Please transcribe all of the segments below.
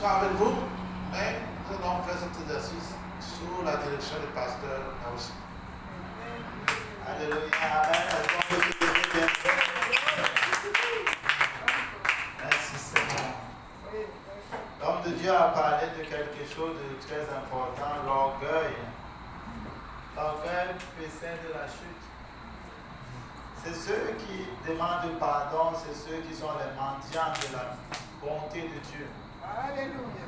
soit avec vous. Mais nous allons faire cet exercice sous la direction du pasteur Naoshi. Alléluia. Amen. Merci Seigneur. L'homme de Dieu a parlé de quelque chose de très important, l'orgueil. L'orgueil précède la chute. C'est ceux qui demandent pardon, c'est ceux qui sont les mendiants de la bonté de Dieu. Alléluia.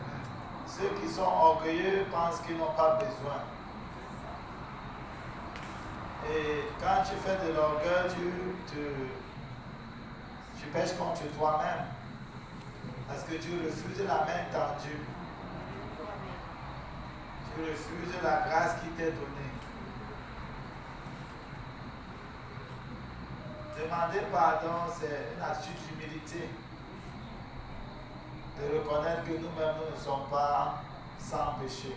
Ceux qui sont orgueilleux pensent qu'ils n'ont pas besoin. Et quand tu fais de l'orgueil, tu pèches contre toi-même. Parce que tu refuses la main tendue. Tu refuses la grâce qui t'est donnée. Demander pardon, c'est une attitude d'humilité. De reconnaître que nous-mêmes, nous ne sommes pas sans péché.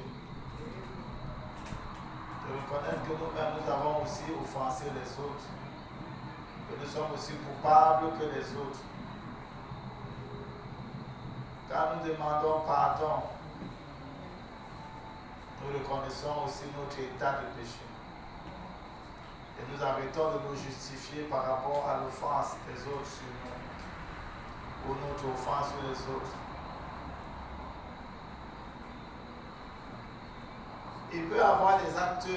De reconnaître que nous-mêmes, nous avons aussi offensé les autres. Que nous sommes aussi coupables que les autres. Quand nous demandons pardon, nous reconnaissons aussi notre état de péché. Et nous arrêtons de nous justifier par rapport à l'offense des autres sur nous. Ou notre offense sur les autres. Il peut y avoir des actes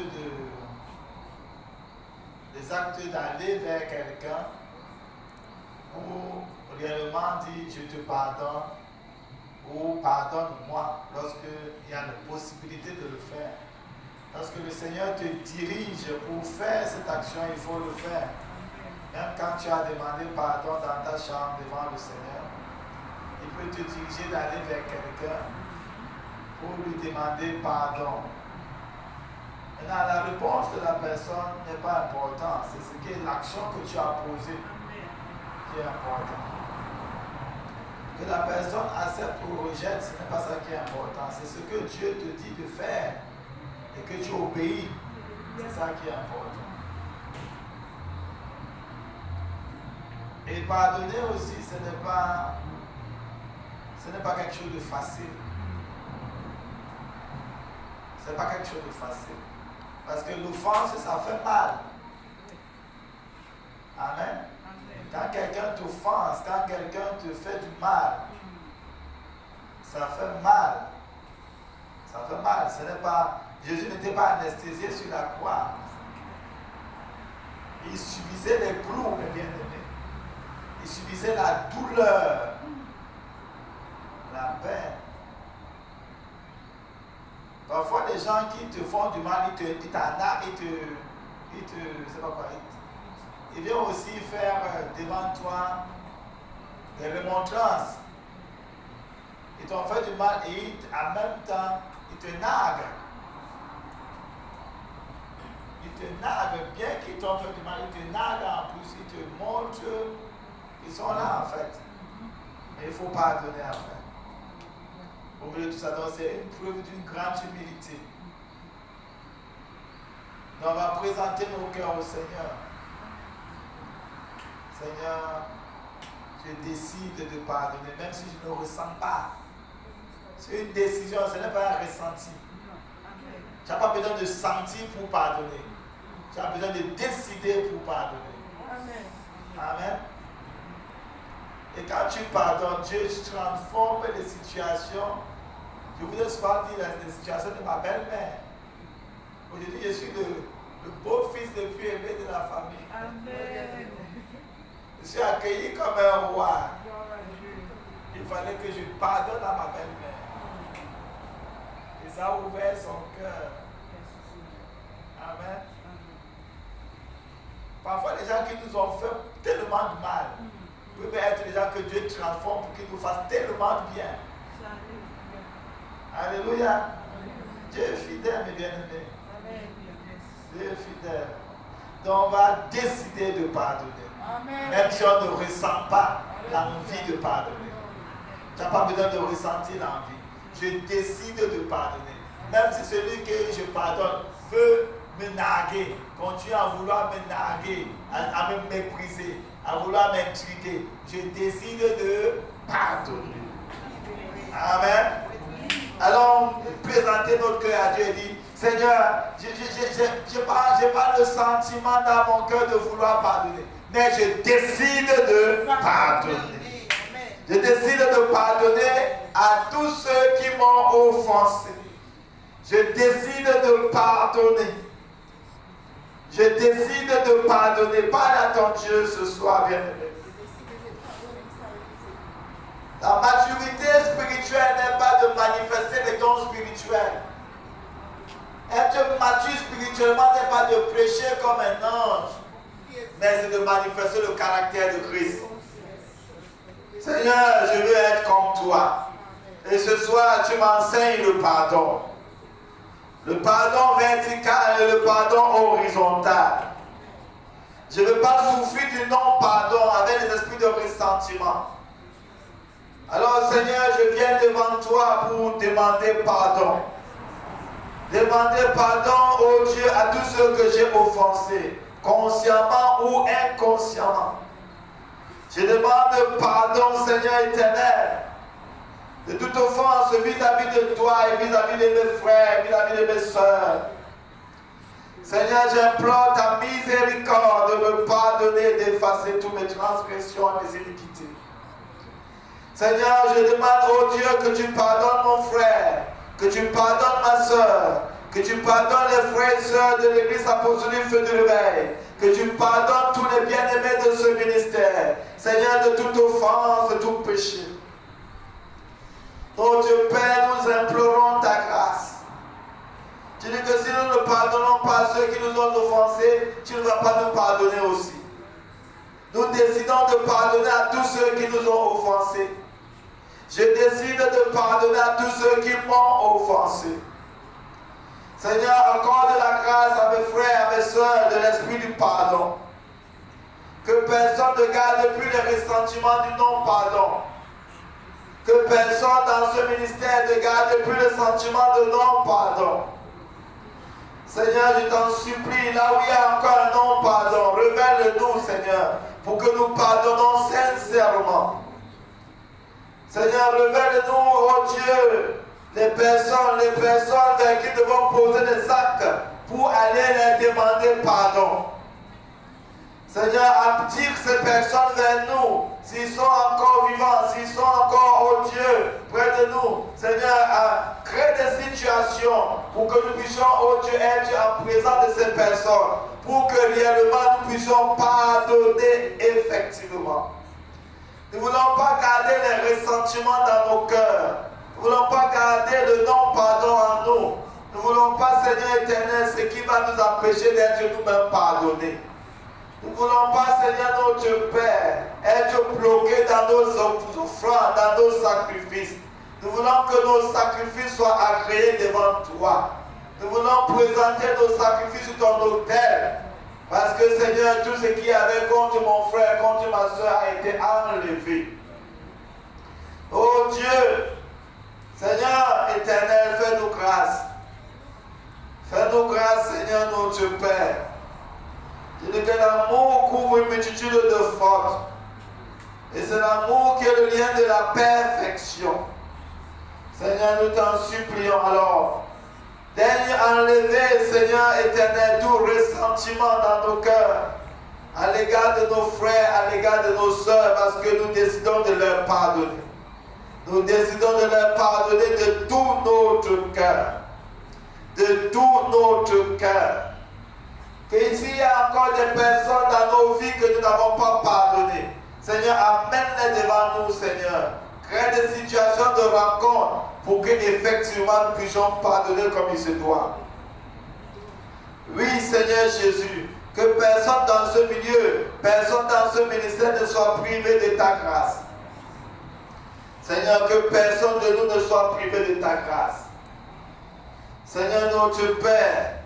d'aller vers quelqu'un où réellement dit je te pardonne ou pardonne-moi lorsqu'il y a la possibilité de le faire. Lorsque le Seigneur te dirige pour faire cette action, il faut le faire. Même quand tu as demandé pardon dans ta chambre devant le Seigneur, il peut te diriger d'aller vers quelqu'un pour lui demander pardon. Maintenant, la réponse de la personne n'est pas importante. C'est ce qui est l'action que tu as posée qui est important. Que la personne accepte ou rejette, ce n'est pas ça qui est important. C'est ce que Dieu te dit de faire et que tu obéis. C'est ça qui est important. Et pardonner aussi, ce n'est pas quelque chose de facile. Ce n'est pas quelque chose de facile. Parce que l'offense, ça fait mal. Amen. Quand quelqu'un t'offense, quand quelqu'un te fait du mal, ça fait mal. Ça fait mal. Ce n'est pas, Jésus n'était pas anesthésié sur la croix. Il subissait les clous, mes bien-aimés. Il subissait la douleur, la peine. Parfois, les gens qui te font du mal, ils t'arnaquent, je sais pas quoi, ils viennent aussi faire devant toi des remontrances. Ils t'ont fait du mal et en même temps, ils te narguent. Ils te narguent, bien qu'ils t'ont fait du mal, ils te narguent en plus, ils te montrent qu'ils sont là en fait. Mais il faut pardonner après. Au milieu de tout ça, donc c'est une preuve d'une grande humilité. Donc on va présenter nos cœurs au Seigneur. Seigneur, je décide de pardonner, même si je ne ressens pas. C'est une décision, ce n'est pas un ressenti. Tu n'as pas besoin de sentir pour pardonner. Tu as besoin de décider pour pardonner. Amen. Amen. Et quand tu pardonnes, Dieu transforme les situations. Je voudrais souvent dire les situations de ma belle-mère. Aujourd'hui, je suis le beau-fils le plus aimé de la famille. Amen. Je suis accueilli comme un roi. Il fallait que je pardonne à ma belle-mère. Et ça a ouvert son cœur. Amen. Parfois, les gens qui nous ont fait tellement de mal peuvent être les gens que Dieu transforme pour qu'ils nous fassent tellement de bien. Alléluia. Dieu est fidèle, mes bien-aimés. Dieu est fidèle. Donc, on va décider de pardonner. Amen. Même si on ne ressent pas l'envie de pardonner. Tu n'as pas besoin de ressentir l'envie. Je décide de pardonner. Même si celui que je pardonne veut me narguer, continue à vouloir me narguer, à me mépriser, à vouloir m'intriguer, je décide de pardonner. Amen. Allons présenter notre cœur à Dieu et dire, Seigneur, je n'ai pas le sentiment dans mon cœur de vouloir pardonner, mais je décide de pardonner. Je décide de pardonner à tous ceux qui m'ont offensé. Je décide de pardonner. Je décide de pardonner. Parle à ton Dieu ce soir, bien-aimé. La maturité spirituelle n'est pas de manifester les dons spirituels. Être mature spirituellement n'est pas de prêcher comme un ange, mais c'est de manifester le caractère de Christ. Seigneur, je veux être comme toi. Et ce soir, tu m'enseignes le pardon. Le pardon vertical et le pardon horizontal. Je ne veux pas souffrir du non-pardon avec les esprits de ressentiment. Alors Seigneur, je viens devant toi pour demander pardon. Demander pardon, ô Dieu, à tous ceux que j'ai offensés, consciemment ou inconsciemment. Je demande pardon, Seigneur éternel, de toute offense vis-à-vis de toi et vis-à-vis de mes frères, vis-à-vis de mes soeurs. Seigneur, j'implore ta miséricorde de me pardonner, d'effacer toutes mes transgressions et mes iniquités. Seigneur, je demande, oh Dieu, que tu pardonnes mon frère, que tu pardonnes ma soeur, que tu pardonnes les frères et sœurs de l'église apostolique Feu du Réveil, que tu pardonnes tous les bien-aimés de ce ministère, Seigneur, de toute offense, de tout péché. Oh Dieu Père, nous implorons ta grâce. Tu dis que si nous ne pardonnons pas ceux qui nous ont offensés, tu ne vas pas nous pardonner aussi. Nous décidons de pardonner à tous ceux qui nous ont offensés. Je décide de pardonner à tous ceux qui m'ont offensé. Seigneur, accorde la grâce à mes frères, à mes soeurs de l'esprit du pardon. Que personne ne garde plus les ressentiments du non-pardon. Que personne dans ce ministère ne garde plus le sentiment de non-pardon. Seigneur, je t'en supplie, là où il y a encore un non-pardon, révèle-nous, Seigneur, pour que nous pardonnons sincèrement. Seigneur, révèle-nous, oh Dieu, les personnes vers qui devons poser des actes pour aller leur demander pardon. Seigneur, attire ces personnes vers nous, s'ils sont encore vivants, s'ils sont encore, oh Dieu, près de nous. Seigneur, crée des situations pour que nous puissions, oh Dieu, être en présence de ces personnes, pour que réellement nous puissions pardonner effectivement. Nous ne voulons pas garder les ressentiments dans nos cœurs. Nous ne voulons pas garder le non-pardon en nous. Nous ne voulons pas, Seigneur éternel, ce qui va nous empêcher d'être nous-mêmes pardonnés. Nous ne voulons pas, Seigneur notre Père, être bloqués dans nos offrandes, dans nos sacrifices. Nous voulons que nos sacrifices soient agréés devant toi. Nous voulons présenter nos sacrifices sur ton autel. Parce que, Seigneur, tout ce qui avait contre mon frère, contre ma soeur a été enlevé. Oh Dieu, Seigneur éternel, fais-nous grâce. Fais-nous grâce, Seigneur notre Père. Je dis que l'amour couvre une multitude de fautes. Et c'est l'amour qui est le lien de la perfection. Seigneur, nous t'en supplions alors. Daigne enlever, Seigneur éternel, tout ressentiment dans nos cœurs à l'égard de nos frères, à l'égard de nos sœurs, parce que nous décidons de leur pardonner. Nous décidons de leur pardonner de tout notre cœur. De tout notre cœur. Que s'il y a encore des personnes dans nos vies que nous n'avons pas pardonnées, Seigneur, amène-les devant nous, Seigneur. Crée des situations de rencontre pour qu'effectivement nous puissions pardonner comme il se doit. Oui, Seigneur Jésus, que personne dans ce milieu, personne dans ce ministère ne soit privé de ta grâce. Seigneur, que personne de nous ne soit privé de ta grâce. Seigneur notre Père,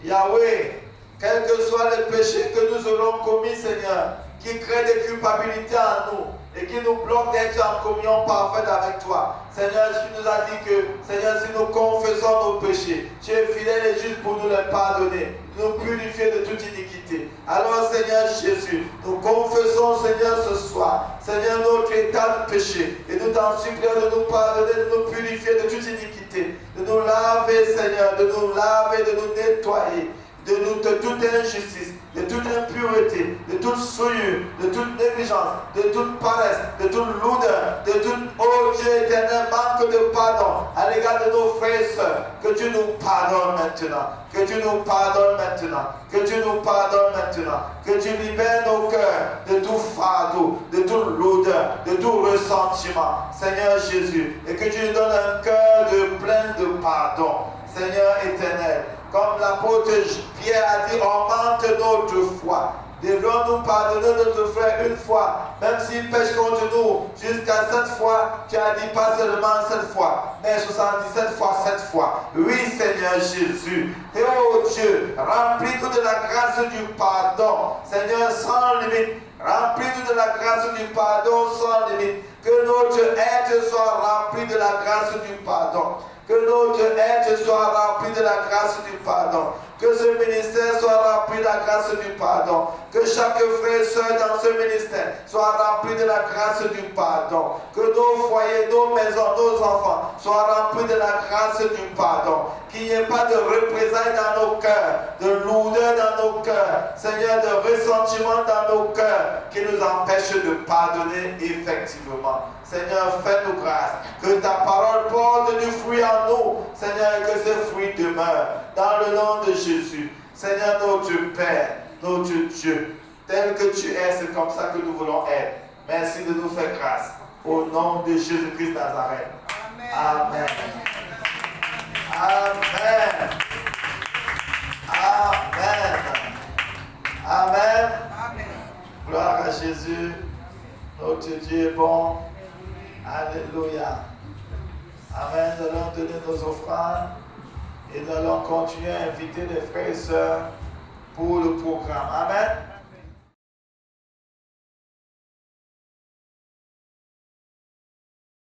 Yahweh, quels que soient les péchés que nous aurons commis, Seigneur, qui créent des culpabilités en nous et qui nous bloquent d'être en communion parfaite avec toi. Seigneur, tu nous as dit que, Seigneur, si nous confessons nos péchés, tu es fidèle et juste pour nous les pardonner, nous purifier de toute iniquité. Alors, Seigneur Jésus, nous confessons, Seigneur, ce soir Seigneur, notre état de péché. Et nous t'en supplions de nous pardonner, de nous purifier de toute iniquité, de nous laver, Seigneur, de nous laver, de nous nettoyer, de toute injustice, de toute impureté, de toute souillure, de toute négligence, de toute paresse, de toute lourdeur, de tout, oh Dieu éternel, manque de pardon à l'égard de nos frères et sœurs. Que tu nous pardonnes maintenant, que tu nous pardonnes maintenant, que tu nous pardonnes maintenant, que tu libères nos cœurs de tout fardeau, de toute lourdeur, de tout ressentiment, Seigneur Jésus, et que tu nous donnes un cœur plein de pardon, Seigneur éternel. Comme l'apôtre Pierre a dit, augmente notre foi. Devons-nous pardonner notre frère une fois, même s'il pêche contre nous, jusqu'à 7 fois, tu as dit pas seulement 7 fois, mais 77 fois 7 fois. Oui, Seigneur Jésus. Et oh Dieu, remplis-nous de la grâce du pardon, Seigneur, sans limite. Remplis-nous de la grâce du pardon sans limite. Que notre être soit rempli de la grâce du pardon. Que notre être soit rempli de la grâce du pardon. Que ce ministère soit rempli de la grâce du pardon. Que chaque frère et soeur dans ce ministère soit rempli de la grâce du pardon. Que nos foyers, nos maisons, nos enfants soient remplis de la grâce du pardon. Qu'il n'y ait pas de représailles dans nos cœurs, de lourdeur dans nos cœurs, Seigneur, de ressentiment dans nos cœurs qui nous empêchent de pardonner effectivement. Seigneur, fais-nous grâce. Que ta parole porte du fruit en nous, Seigneur, et que ce fruit demeure. Dans le nom de Jésus. Seigneur, notre Père, notre Dieu, tel que tu es, c'est comme ça que nous voulons être. Merci de nous faire grâce. Au nom de Jésus-Christ Nazareth. Amen. Amen. Amen. Amen. Amen. Gloire à Jésus. Notre Dieu est bon. Alléluia. Amen. Nous allons donner nos offrandes et nous allons continuer à inviter les frères et sœurs pour le programme. Amen.